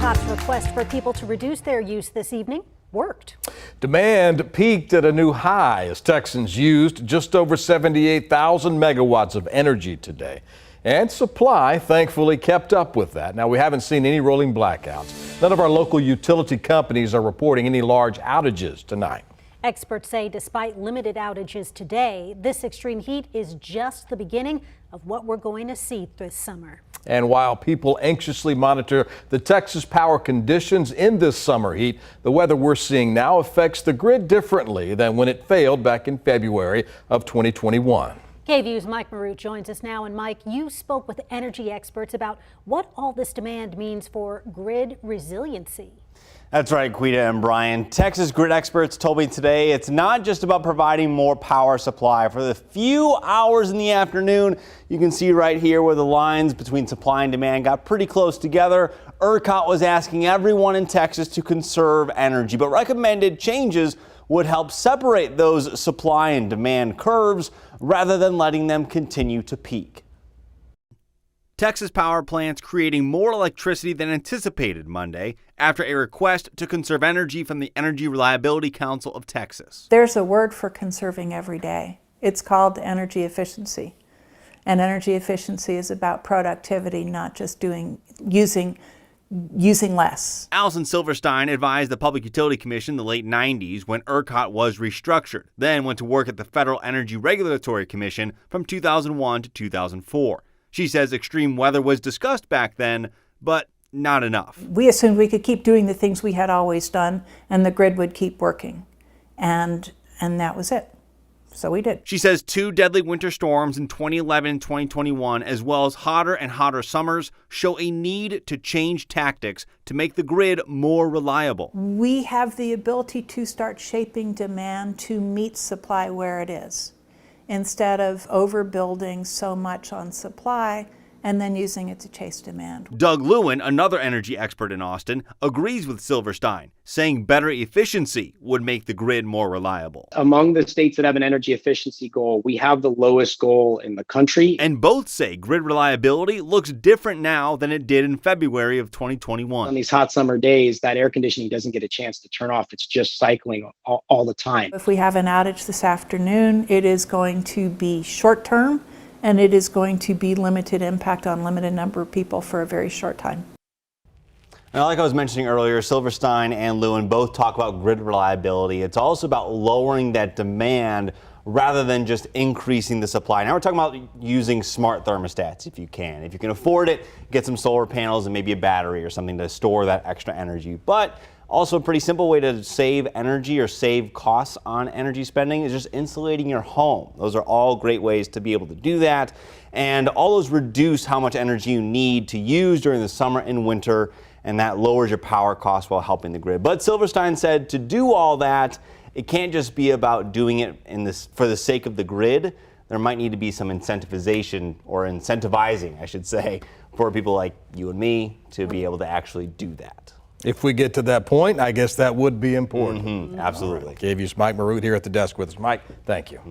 ERCOT's request for people to reduce their use this evening worked. Demand peaked at a new high as Texans used just over 78,000 megawatts of energy today. And supply thankfully kept up with that. Now, we haven't seen any rolling blackouts. None of our local utility companies are reporting any large outages tonight. Experts say despite limited outages today, this extreme heat is just the beginning of what we're going to see this summer. And while people anxiously monitor the Texas power conditions in this summer heat, the weather we're seeing now affects the grid differently than when it failed back in February of 2021. KVUE's Mike Maroot joins us now. And Mike, you spoke with energy experts about what all this demand means for grid resiliency. That's right, Quita and Brian. Texas grid experts told me today it's not just about providing more power supply. For the few hours in the afternoon, you can see right here where the lines between supply and demand got pretty close together. ERCOT was asking everyone in Texas to conserve energy, but recommended changes would help separate those supply and demand curves rather than letting them continue to peak. Texas power plants creating more electricity than anticipated Monday after a request to conserve energy from the Energy Reliability Council of Texas. There's a word for conserving every day. It's called energy efficiency. And energy efficiency is about productivity, not just using less. Allison Silverstein advised the Public Utility Commission in the late 90s when ERCOT was restructured, then went to work at the Federal Energy Regulatory Commission from 2001 to 2004. She says extreme weather was discussed back then, but not enough. We assumed we could keep doing the things we had always done and the grid would keep working. And that was it. So we did. She says 2 deadly winter storms in 2011 and 2021, as well as hotter and hotter summers, show a need to change tactics to make the grid more reliable. We have the ability to start shaping demand to meet supply where it is, instead of overbuilding so much on supply and then using it to chase demand. Doug Lewin, another energy expert in Austin, agrees with Silverstein, saying better efficiency would make the grid more reliable. Among the states that have an energy efficiency goal, we have the lowest goal in the country. And both say grid reliability looks different now than it did in February of 2021. On these hot summer days, that air conditioning doesn't get a chance to turn off. It's just cycling all the time. If we have an outage this afternoon, it is going to be short term, and it is going to be limited impact on limited number of people for a very short time. Now, like I was mentioning earlier, Silverstein and Lewin both talk about grid reliability. It's also about lowering that demand rather than just increasing the supply. Now we're talking about using smart thermostats if you can. If you can afford it, get some solar panels and maybe a battery or something to store that extra energy. But also a pretty simple way to save energy or save costs on energy spending is just insulating your home. Those are all great ways to be able to do that. And all those reduce how much energy you need to use during the summer and winter, and that lowers your power costs while helping the grid. But Silverstein said to do all that, it can't just be about doing it for the sake of the grid. There might need to be some incentivization, or incentivizing, I should say, for people like you and me to be able to actually do that. If we get to that point, I guess that would be important. Absolutely. KVUE's Mike Maroot here at the desk with us. Mike, thank you.